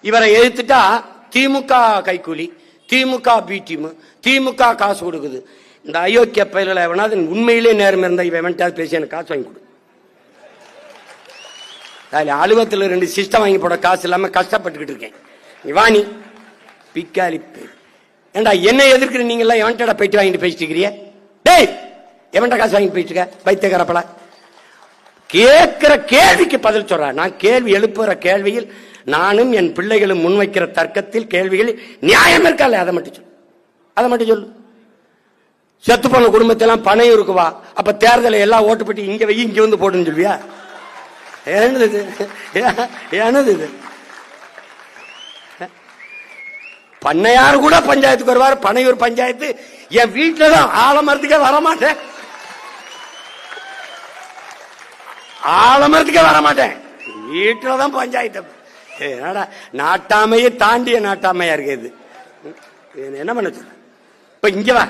இவரை எதிர்த்துட்டா திமுக கைக்கூலி, திமுக B team, திமுக காசு கொடுக்குது. இந்த அயோக்கிய பயிர்களை எவனாவது உண்மையிலே நேரம் இருந்தா இவன் பேசி எனக்கு காசு வாங்கி கொடு. அலுவலகத்தில் 2 சிஸ்டம் வாங்கி போட காசு இல்லாம கஷ்டப்பட்டுக்கிட்டு இருக்கேன். வாணி பிக்காலி ஏண்டா என்ன எதிர்க்கிற நீங்க எல்லாம் எவன்டா போயிட்டு வாங்கிட்டு பேசிட்டு இருக்கிறிய? டேய் எவன்டா காசு வாங்கிட்டு போயிட்டு இருக்க பைத்தியக்காரப்பல? கேட்கிற கேள்விக்கு பதில் சொல்ற. நான் கேள்வி எழுப்புற கேள்வியில் நானும் என் பிள்ளைகளும் முன்வைக்கிற தர்க்கத்தில் கேள்விகளில் நியாயம் இருக்கா? அதை மட்டும் சொல்லு, அதை மட்டும் சொல்லு. செத்து போன குடும்பத்தெல்லாம் பணம் இருக்குவா, அப்ப தேர்தலை எல்லாம் ஓட்டு போட்டு இங்க வை இங்க வந்து போடுன்னு சொல்வியா? என்னது இது? பண்ணையார் கூட பஞ்சாயத்துக்கு வருவார். பனையூர் பஞ்சாயத்து என் வீட்டுல தான் ஆலமரத்துக்கே வரமாட்டேன், ஆலமரத்துக்கே வரமாட்டேன், வீட்டுலதான் பஞ்சாயத்து. நாட்டாமையை தாண்டிய நாட்டாமையா இருக்குது. என்ன பண்ண சொல்ற? இப்ப இங்க வா.